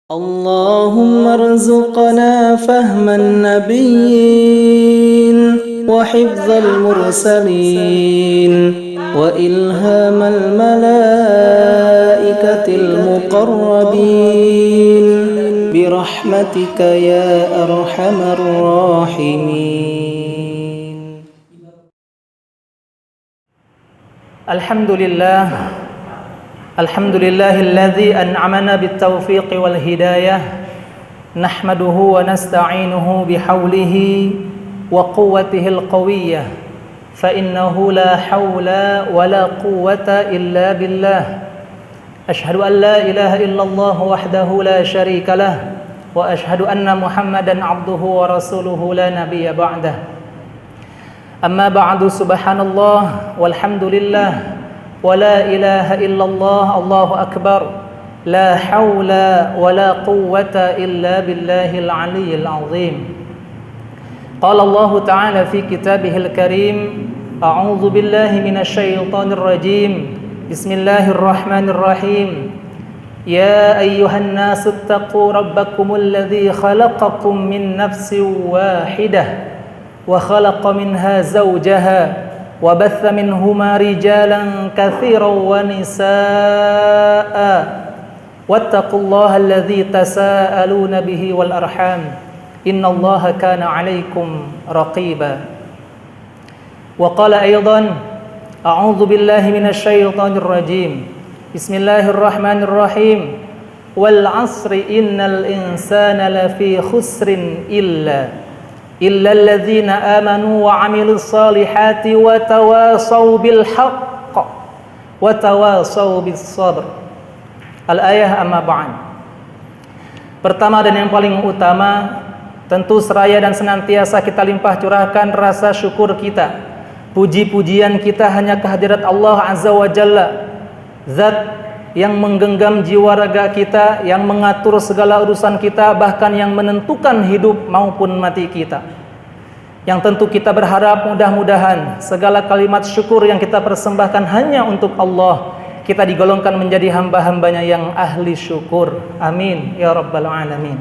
اللهم ارزقنا فهم النبيين وحفظ المرسلين وإلهام الملائكة المقربين برحمتك يا أرحم الراحمين. الحمد لله الذي أنعمنا بالتوفيق والهداية نحمده ونستعينه بحوله وقوته القوية فإنه لا حول ولا قوة إلا بالله. أشهد أن لا إله إلا الله وحده لا شريك له وأشهد أن محمدا عبده ورسوله لا نبي بعده. أما بعد سبحان الله والحمد لله ولا إله إلا الله الله أكبر لا حول ولا قوة إلا بالله العلي العظيم. قال الله تعالى في كتابه الكريم أعوذ بالله من الشيطان الرجيم بسم الله الرحمن الرحيم يا أيها الناس اتقوا ربكم الذي خلقكم من نفس واحدة وخلق منها زوجها وبث منهما رجالا كثيرا ونساء واتقوا الله الذي تساءلون به والأرحام إن الله كان عليكم رقيبا. وقال أيضا أعوذ بالله من الشيطان الرجيم بسم الله الرحمن الرحيم والعصر إن الإنسان لفي خسر إلا الذين آمنوا وعملوا الصالحات وتواصوا بالحق وتواصوا بالصبر. Al-ayah amma ba'd. Pertama dan yang paling utama, tentu seraya dan senantiasa kita limpah curahkan rasa syukur kita. Puji-pujian kita hanya kehadirat Allah Azza wa Jalla, Zat yang menggenggam jiwa raga kita, yang mengatur segala urusan kita, bahkan yang menentukan hidup maupun mati kita. Yang tentu kita berharap mudah-mudahan segala kalimat syukur yang kita persembahkan hanya untuk Allah, kita digolongkan menjadi hamba-hambanya yang ahli syukur. Amin ya rabbal alamin.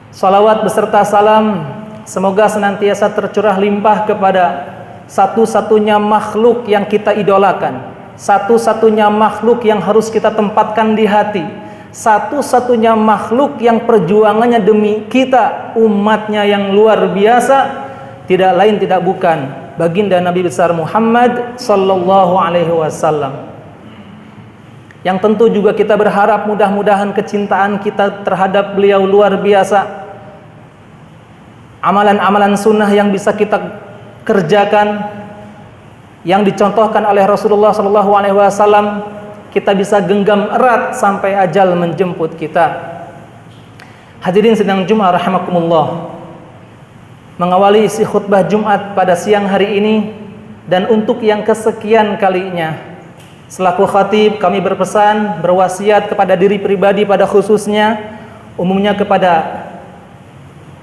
Salawat beserta salam semoga senantiasa tercurah limpah kepada satu-satunya makhluk yang kita idolakan, satu-satunya makhluk yang harus kita tempatkan di hati, satu-satunya makhluk yang perjuangannya demi kita, umatnya yang luar biasa, tidak lain tidak bukan baginda Nabi besar Muhammad sallallahu alaihi wasallam. Yang tentu juga kita berharap mudah-mudahan kecintaan kita terhadap beliau luar biasa. Amalan-amalan sunnah yang bisa kita kerjakan, yang dicontohkan oleh Rasulullah SAW, kita bisa genggam erat sampai ajal menjemput kita. Hadirin sidang Jumat rahimakumullah, mengawali isi khutbah Jumat pada siang hari ini dan untuk yang kesekian kalinya, selaku khatib kami berpesan, berwasiat kepada diri pribadi pada khususnya, umumnya kepada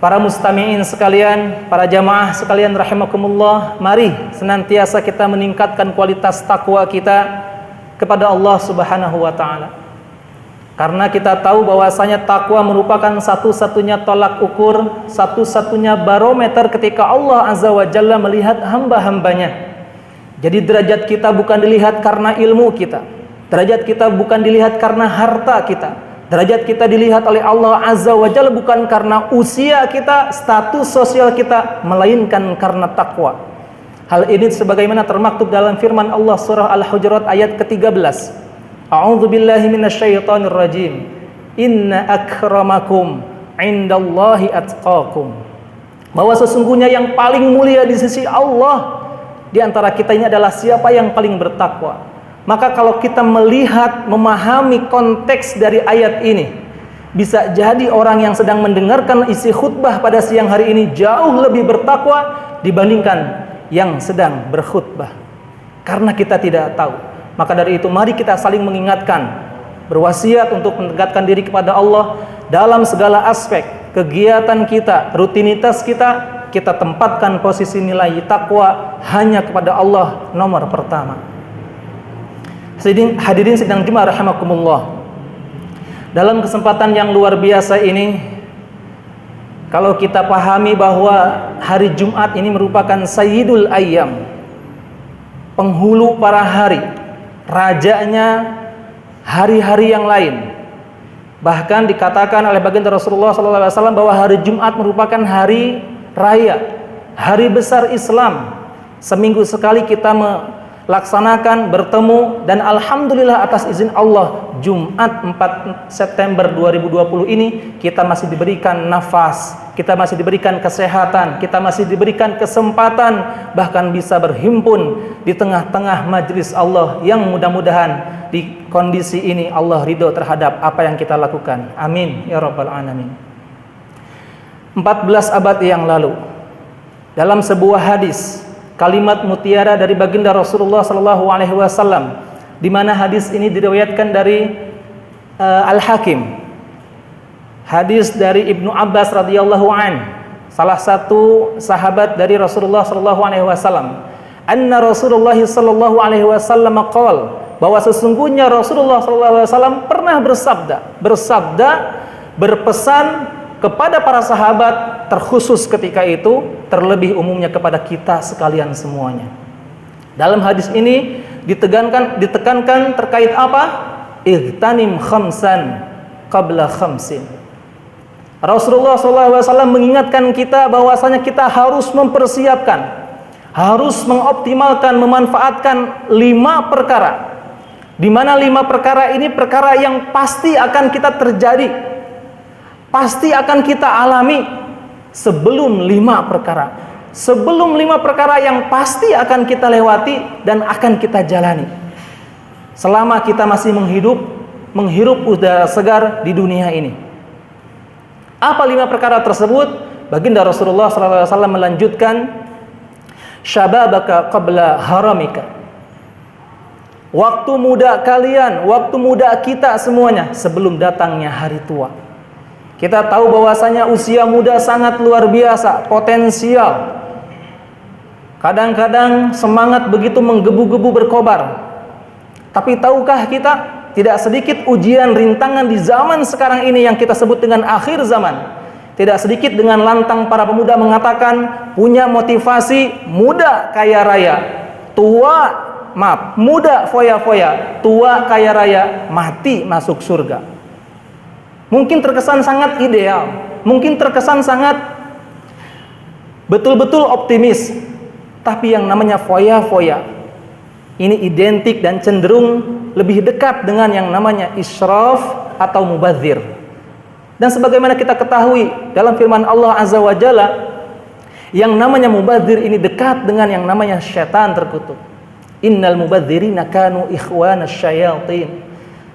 para mustami'in sekalian, para jamaah sekalian rahimakumullah, mari senantiasa kita meningkatkan kualitas takwa kita kepada Allah Subhanahu wa taala. Karena kita tahu bahwasanya takwa merupakan satu-satunya tolak ukur, satu-satunya barometer ketika Allah Azza wa Jalla melihat hamba-hambanya. Jadi derajat kita bukan dilihat karena ilmu kita, derajat kita bukan dilihat karena harta kita, derajat kita dilihat oleh Allah Azza wa Jalla bukan karena usia kita, status sosial kita, melainkan karena takwa. Hal ini sebagaimana termaktub dalam firman Allah surah Al-Hujurat ayat ke-13. A'udzu billahi minasyaitonir rajim. Inna akramakum indallahi atqakum. Bahwa sesungguhnya yang paling mulia di sisi Allah di antara kita ini adalah siapa yang paling bertakwa. Maka kalau kita melihat, memahami konteks dari ayat ini, bisa jadi orang yang sedang mendengarkan isi khutbah pada siang hari ini jauh lebih bertakwa dibandingkan yang sedang berkhutbah. Karena kita tidak tahu. Maka dari itu mari kita saling mengingatkan, berwasiat untuk mendekatkan diri kepada Allah dalam segala aspek kegiatan kita, rutinitas kita. Kita tempatkan posisi nilai takwa hanya kepada Allah nomor pertama. Hadirin sidang Jumat rahimakumullah. Dalam kesempatan yang luar biasa ini, kalau kita pahami bahwa hari Jumat ini merupakan Sayyidul Ayyam, penghulu para hari, rajanya hari-hari yang lain. Bahkan dikatakan oleh baginda Rasulullah SAW bahwa hari Jumat merupakan hari raya, hari besar Islam. Seminggu sekali kita melaksanakan, bertemu, dan alhamdulillah atas izin Allah, Jumat 4 September 2020 ini kita masih diberikan nafas, kita masih diberikan kesehatan, kita masih diberikan kesempatan, bahkan bisa berhimpun di tengah-tengah majlis Allah, yang mudah-mudahan di kondisi ini Allah ridho terhadap apa yang kita lakukan. Amin ya rabbal alamin. 14 abad yang lalu, dalam sebuah hadis, kalimat mutiara dari baginda Rasulullah SAW, di mana hadis ini diriwayatkan dari Al-Hakim, hadis dari Ibnu Abbas radhiyallahu an, salah satu sahabat dari Rasulullah SAW. Anna Rasulullah SAW qala, bahwa sesungguhnya Rasulullah SAW pernah bersabda, berpesan kepada para sahabat, terkhusus ketika itu, terlebih umumnya kepada kita sekalian semuanya. Dalam hadis ini ditekankan terkait apa? Igtanim khamsan qabla khamsin. Rasulullah SAW mengingatkan kita bahwasanya kita harus mempersiapkan, harus mengoptimalkan, memanfaatkan 5 perkara. Di mana 5 perkara ini perkara yang pasti akan kita terjadi, pasti akan kita alami sebelum 5 perkara. Sebelum 5 perkara yang pasti akan kita lewati dan akan kita jalani selama kita masih menghirup udara segar di dunia ini. Apa 5 perkara tersebut? Baginda Rasulullah SAW melanjutkan, syababaka qabla haramika. Waktu muda kalian, waktu muda kita semuanya sebelum datangnya hari tua. Kita tahu bahwasanya usia muda sangat luar biasa, potensial. Kadang-kadang semangat begitu menggebu-gebu berkobar. Tapi tahukah kita, tidak sedikit ujian rintangan di zaman sekarang ini yang kita sebut dengan akhir zaman. Tidak sedikit dengan lantang para pemuda mengatakan punya motivasi muda kaya raya, muda foya-foya, tua kaya raya, mati masuk surga. Mungkin terkesan sangat ideal, mungkin terkesan sangat betul-betul optimis. Tapi yang namanya foya-foya ini identik dan cenderung lebih dekat dengan yang namanya israf atau mubadzir. Dan sebagaimana kita ketahui dalam firman Allah Azza wa Jalla, yang namanya mubadzir ini dekat dengan yang namanya syaitan terkutuk. Innal mubadzirina kanu ikhwanas syayatin.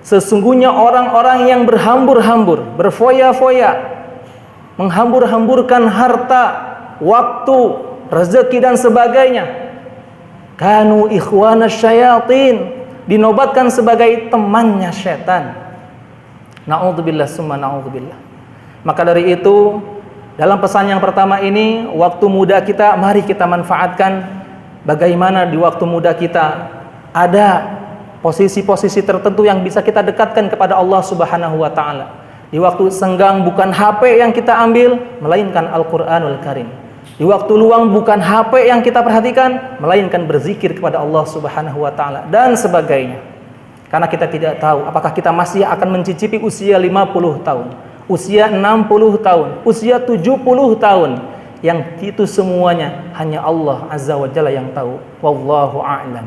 Sesungguhnya orang-orang yang berhambur-hambur, berfoya-foya, menghambur-hamburkan harta, waktu, rezeki dan sebagainya, kanu ikhwanas syayatin, dinobatkan sebagai temannya syaitan. Na'udzubillah summa na'udzubillah. Maka dari itu, dalam pesan yang pertama ini, waktu muda kita mari kita manfaatkan. Bagaimana di waktu muda kita ada posisi-posisi tertentu yang bisa kita dekatkan kepada Allah Subhanahu wa taala. Di waktu senggang bukan HP yang kita ambil, melainkan Al-Qur'anul Karim. Di waktu luang bukan HP yang kita perhatikan, melainkan berzikir kepada Allah Subhanahu wa taala dan sebagainya. Karena kita tidak tahu apakah kita masih akan mencicipi usia 50 tahun, usia 60 tahun, usia 70 tahun. Yang itu semuanya hanya Allah Azza wa Jalla yang tahu. Wallahu a'lam.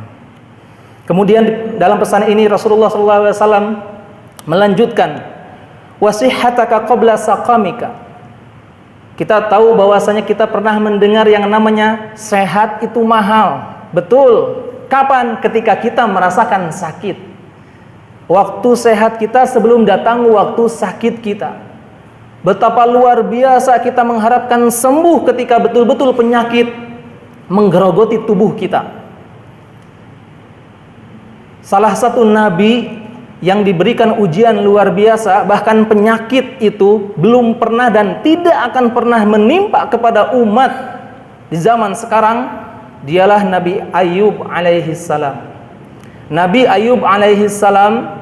Kemudian dalam pesan ini Rasulullah SAW melanjutkan, wasihataka qabla saqamika. Kita tahu bahwasanya kita pernah mendengar yang namanya sehat itu mahal. Betul. Kapan? Ketika kita merasakan sakit. Waktu sehat kita sebelum datang waktu sakit kita. Betapa luar biasa kita mengharapkan sembuh ketika betul-betul penyakit menggerogoti tubuh kita. Salah satu nabi yang diberikan ujian luar biasa, bahkan penyakit itu belum pernah dan tidak akan pernah menimpa kepada umat di zaman sekarang, dialah Nabi Ayub alaihi salam. Nabi Ayub alaihi salam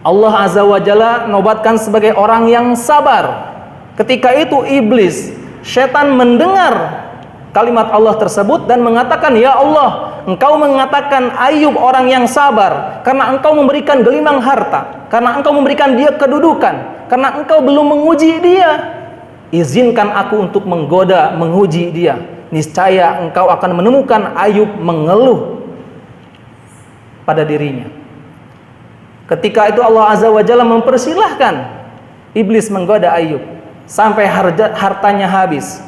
Allah Azza wa Jalla nobatkan sebagai orang yang sabar. Ketika itu iblis, setan mendengar kalimat Allah tersebut dan mengatakan, "Ya Allah, Engkau mengatakan Ayub orang yang sabar karena Engkau memberikan gelimang harta, karena Engkau memberikan dia kedudukan, karena Engkau belum menguji dia. Izinkan aku untuk menggoda, menguji dia. Niscaya Engkau akan menemukan Ayub mengeluh pada dirinya." Ketika itu Allah Azza wa Jalla mempersilahkan iblis menggoda Ayub sampai hartanya habis,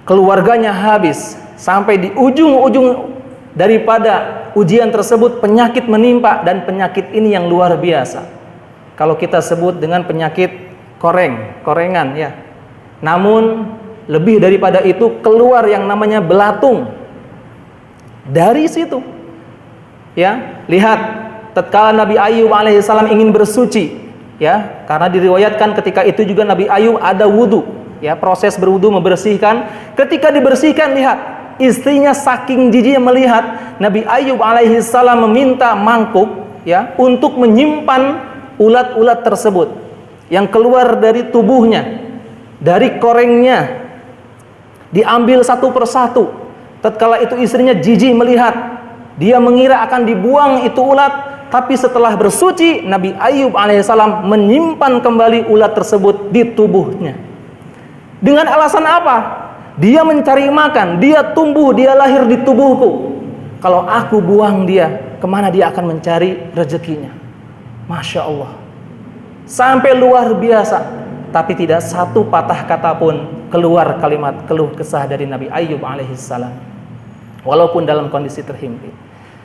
keluarganya habis, sampai di ujung-ujung daripada ujian tersebut penyakit menimpa, dan penyakit ini yang luar biasa. Kalau kita sebut dengan penyakit korengan ya. Namun lebih daripada itu, keluar yang namanya belatung dari situ. Ya, lihat tatkala Nabi Ayub alaihissalam ingin bersuci, ya, karena diriwayatkan ketika itu juga Nabi Ayub ada wudu, ya, proses berwudu membersihkan. Ketika dibersihkan, lihat istrinya saking jijiknya melihat, Nabi Ayub alaihissalam meminta mangkuk, ya, untuk menyimpan ulat-ulat tersebut yang keluar dari tubuhnya, dari korengnya, diambil satu persatu. Tatkala itu istrinya jijik melihat, dia mengira akan dibuang itu ulat. Tapi setelah bersuci, Nabi Ayub alaihissalam menyimpan kembali ulat tersebut di tubuhnya. Dengan alasan apa? Dia mencari makan, dia tumbuh, dia lahir di tubuhku. Kalau aku buang dia, kemana dia akan mencari rezekinya? Masya Allah. Sampai luar biasa. Tapi tidak satu patah kata pun keluar kalimat keluh kesah dari Nabi Ayub alaihissalam. Walaupun dalam kondisi terhimpit.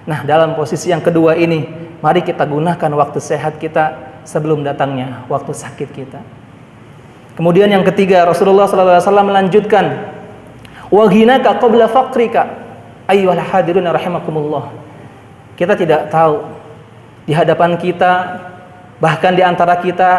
Nah, dalam posisi yang kedua ini, mari kita gunakan waktu sehat kita sebelum datangnya waktu sakit kita. Kemudian yang ketiga, Rasulullah SAW melanjutkan, wa ghinaka qabla faqrika ayyuhal hadirun rahimakumullah. Kita tidak tahu di hadapan kita, bahkan di antara kita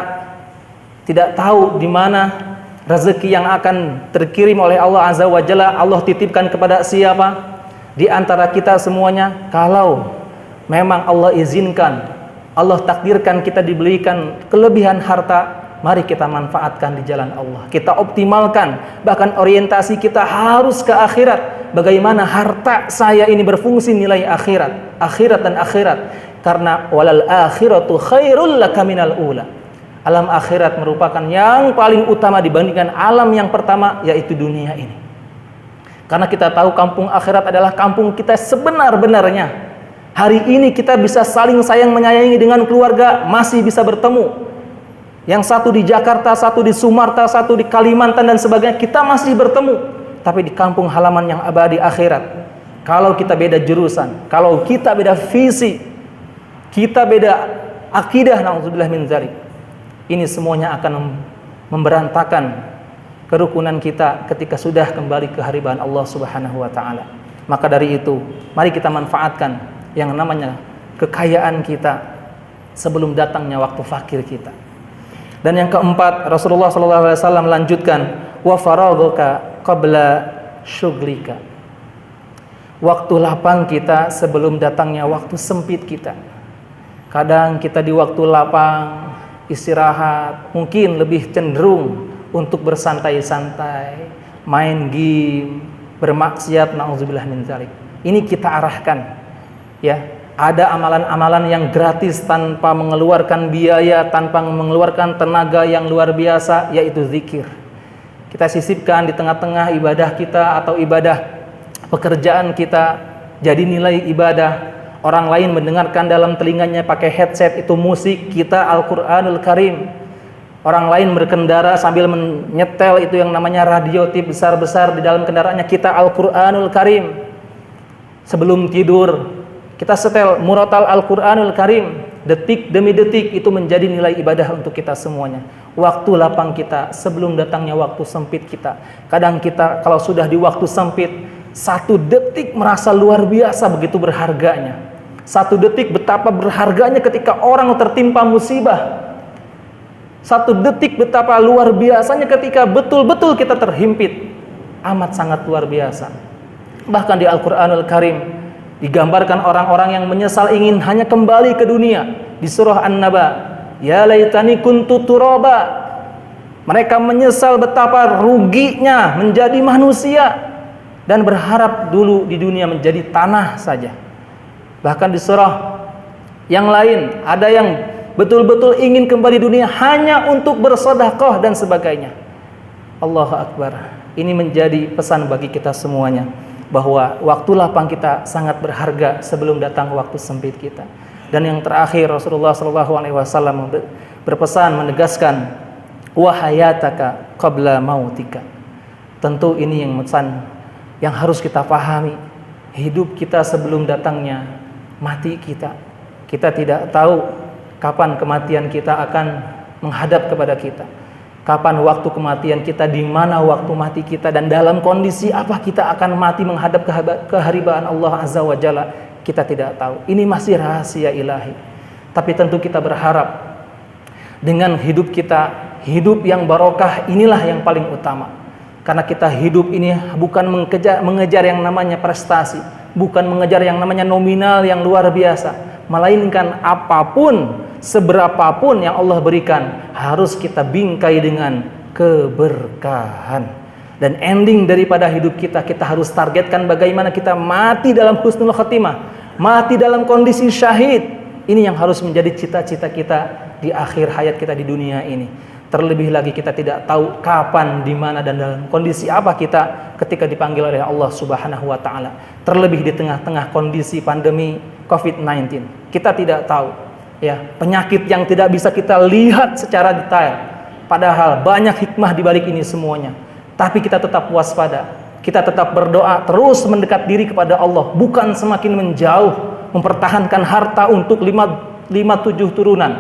tidak tahu di mana rezeki yang akan terkirim oleh Allah Azza wa Jalla, Allah titipkan kepada siapa di antara kita semuanya. Kalau memang Allah izinkan, Allah takdirkan kita diberikan kelebihan harta, mari kita manfaatkan di jalan Allah. Kita optimalkan, bahkan orientasi kita harus ke akhirat. Bagaimana harta saya ini berfungsi nilai akhirat, akhirat dan akhirat. Karena walal akhiratu khairul laka minal ula. Alam akhirat merupakan yang paling utama dibandingkan alam yang pertama, yaitu dunia ini. Karena kita tahu kampung akhirat adalah kampung kita sebenar-benarnya. Hari ini kita bisa saling sayang menyayangi dengan keluarga, masih bisa bertemu. Yang satu di Jakarta, satu di Sumatera, satu di Kalimantan dan sebagainya, kita masih bertemu. Tapi di kampung halaman yang abadi akhirat, kalau kita beda jurusan, kalau kita beda visi, kita beda akidah, na'udzubillah min dzalik, ini semuanya akan memberantakan kerukunan kita ketika sudah kembali ke hadirat Allah Subhanahu wa taala. Maka dari itu, mari kita manfaatkan yang namanya kekayaan kita sebelum datangnya waktu fakir kita. Dan yang keempat, Rasulullah SAW melanjutkan, wa faraghaka qabla syughlika. Waktu lapang kita sebelum datangnya waktu sempit kita. Kadang kita di waktu lapang, istirahat, mungkin lebih cenderung untuk bersantai-santai, main game, bermaksiat, na'udzubillah min dzalik. Ini kita arahkan, ya. Ada amalan-amalan yang gratis tanpa mengeluarkan biaya, tanpa mengeluarkan tenaga yang luar biasa, yaitu zikir. Kita sisipkan di tengah-tengah ibadah kita atau ibadah pekerjaan kita, jadi nilai ibadah. Orang lain mendengarkan dalam telinganya pakai headset, itu musik, kita Al-Quranul Karim. Orang lain berkendara sambil menyetel, itu yang namanya radio tip besar-besar di dalam kendaraannya, kita Al-Quranul Karim. Sebelum tidur kita setel murotal Al-Quranul Karim, detik demi detik, itu menjadi nilai ibadah untuk kita semuanya. Waktu lapang kita sebelum datangnya waktu sempit kita. Kadang kita kalau sudah di waktu sempit, satu detik merasa luar biasa begitu berharganya. Satu detik betapa berharganya ketika orang tertimpa musibah. Satu detik betapa luar biasanya ketika betul-betul kita terhimpit. Amat sangat luar biasa. Bahkan di Al-Quranul Karim digambarkan orang-orang yang menyesal ingin hanya kembali ke dunia. di surah An-Naba, ya laitani kuntu turaba. Mereka menyesal betapa ruginya menjadi manusia dan berharap dulu di dunia menjadi tanah saja. Bahkan di surah yang lain ada yang betul-betul ingin kembali dunia hanya untuk bersedekah dan sebagainya. Allahu Akbar. Ini menjadi pesan bagi kita semuanya bahwa waktu lapang kita sangat berharga sebelum datang waktu sempit kita. Dan yang terakhir Rasulullah SAW berpesan menegaskan wahayataka qabla mautika. Tentu ini yang pesan yang harus kita pahami. Hidup kita sebelum datangnya mati kita. Kita tidak tahu kapan kematian kita akan menghadap kepada kita. Kapan waktu kematian kita, di mana waktu mati kita, dan dalam kondisi apa kita akan mati menghadap keharibaan Allah Azza wa Jalla, kita tidak tahu. Ini masih rahasia ilahi. Tapi tentu kita berharap dengan hidup kita, hidup yang barokah, inilah yang paling utama. Karena kita hidup ini bukan mengejar yang namanya prestasi, bukan mengejar yang namanya nominal yang luar biasa, melainkan apapun, seberapapun yang Allah berikan harus kita bingkai dengan keberkahan. Dan ending daripada hidup kita, kita harus targetkan bagaimana kita mati dalam husnul khatimah, mati dalam kondisi syahid. Ini yang harus menjadi cita-cita kita di akhir hayat kita di dunia ini. Terlebih lagi kita tidak tahu kapan, di mana, dan dalam kondisi apa kita ketika dipanggil oleh Allah Subhanahu wa taala. Terlebih di tengah-tengah kondisi pandemi COVID-19. Kita tidak tahu ya, penyakit yang tidak bisa kita lihat secara detail. Padahal banyak hikmah di balik ini semuanya. Tapi kita tetap waspada. Kita tetap berdoa, terus mendekat diri kepada Allah, bukan semakin menjauh, mempertahankan harta untuk 5-7 turunan,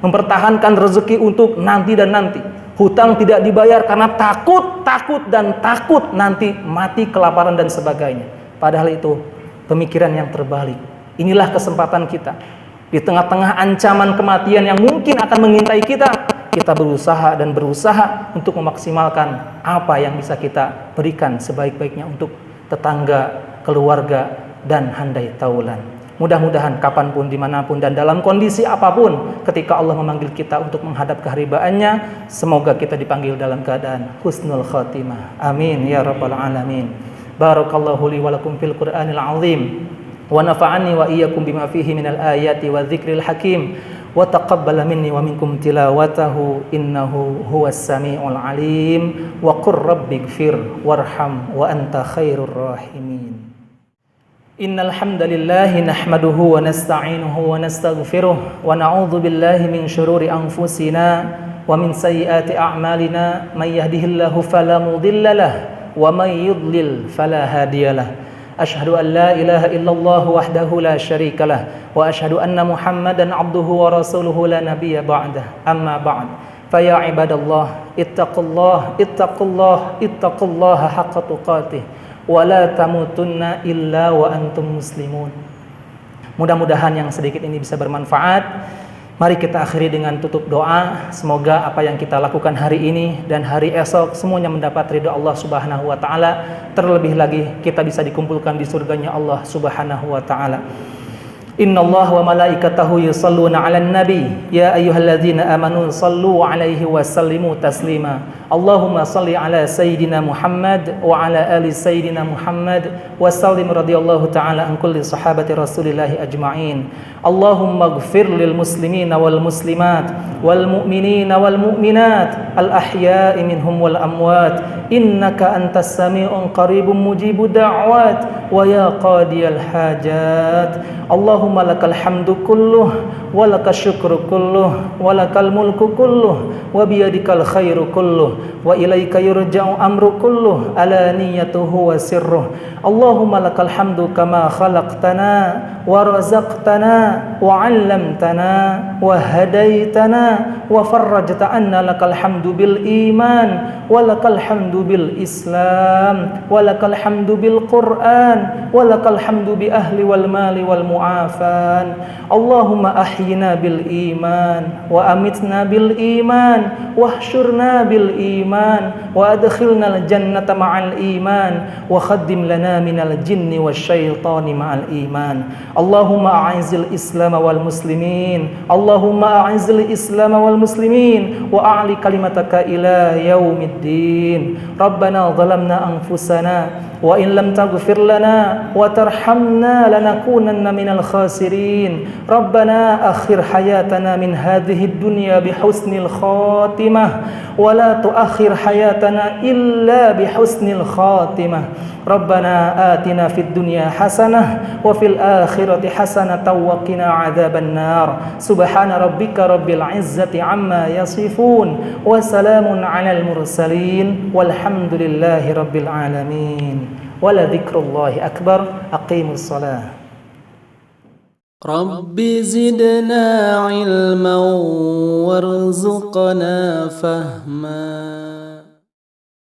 mempertahankan rezeki untuk nanti dan nanti. Hutang tidak dibayar karena takut nanti mati kelaparan dan sebagainya. Padahal itu pemikiran yang terbalik. Inilah kesempatan kita. Di tengah-tengah ancaman kematian yang mungkin akan mengintai kita, kita berusaha untuk memaksimalkan apa yang bisa kita berikan sebaik-baiknya untuk tetangga, keluarga, dan handai taulan. Mudah-mudahan kapanpun, dimanapun, dan dalam kondisi apapun, ketika Allah memanggil kita untuk menghadap keharibaannya, semoga kita dipanggil dalam keadaan husnul khatimah. Amin ya rabbal alamin. Barakallahu li wa lakum fil Qur'anil azim, wa nafa'ani wa iyyakum bima fihi minal ayati wa dzikril hakim, wa taqabbala minni wa minkum tilawatahu innahu huwas samiul alim, wa qur rabbighfir warham wa anta khairur rahimin. Innal hamdalillah nahmaduhu wa nasta'inuhu wa nastaghfiruh wa na'udzu billahi min shururi anfusina wa min sayyiati a'malina, may yahdihillahu fala mudilla lahu wa may yudlil fala hadiyalah. Asyhadu an la ilaha illallah wahdahu la syarika lah wa asyhadu anna Muhammadan abduhu wa rasuluhu la nabiyya ba'dah. Amma ba'd. Fa ya ibadallah ittaqullaha haqqa tuqatih wa la tamutunna illa wa antum muslimun. Mudah-mudahan yang sedikit ini bisa bermanfaat. Mari kita akhiri dengan tutup doa. Semoga apa yang kita lakukan hari ini dan hari esok semuanya mendapat ridha Allah Subhanahu wa taala. Terlebih lagi kita bisa dikumpulkan di surganya Allah Subhanahu wa taala. Innallaha wa malaikatahu yusalluna 'alan nabi ya ayyuhalladzina amanu sallu 'alaihi wa sallimu taslima. Allahumma salli ala sayyidina Muhammad wa ala ali sayyidina Muhammad wa sallim radhiyallahu ta'ala an kulli sahabati Rasulillahi ajma'in. Allahumma ighfir lil muslimina wal muslimat wal mu'minina wal mu'minat al ahya'i minhum wal amwat innaka antas sami'un qaribun mujibud da'wat wa ya qadiyal hajat. Allahumma lakal hamdu kulluh wa lakal syukru kulluh wa lakal mulku kulluh wa biyadikal khairu kulluh wa ilaika yurja'u amru kulluh alaniyatuhu wa sirruh. Allahumma lakal hamdu kama khalaqtana wa razaqtana wa 'allamtana wa hadaitana wa farrajta anna, lakal hamdu bil iman wa lakal hamdu bil Islam, walakal hamdu bil Qur'an, walakal hamdu bi ahli wal mali wal mu'afan. Allahumma ahyina bil iman, wa amitna bil iman, wahsyurna bil iman, wa adkhilna al jannata ma'al iman, wa khaddim lana minal jinni wasyaitani ma'al iman. Allahumma a'izil Islam wal muslimin, Allahumma a'izil Islam wal muslimin, wa a'li kalimataka ila yaumiddin. Rabbana zalamna anfusana wa in lam taghfir lana wa tarhamna lanakunanna minal khasirin. Rabbana akhir hayatana min hadhihi dunya bihusnil khatimah wa la tuakhir hayatana illa bihusnil khatimah. Rabbana atina fid dunya hasanah wa fil akhirati hasanatan wa qina adzaban nar. Subhana rabbika rabbil izzati amma yasifun wa salamun alal mursalin walhamdulillahi rabbil alamin. Wala dzikrullahi akbar. Aqimus shalah. Rabbi zidna ilman warzuqna fahma.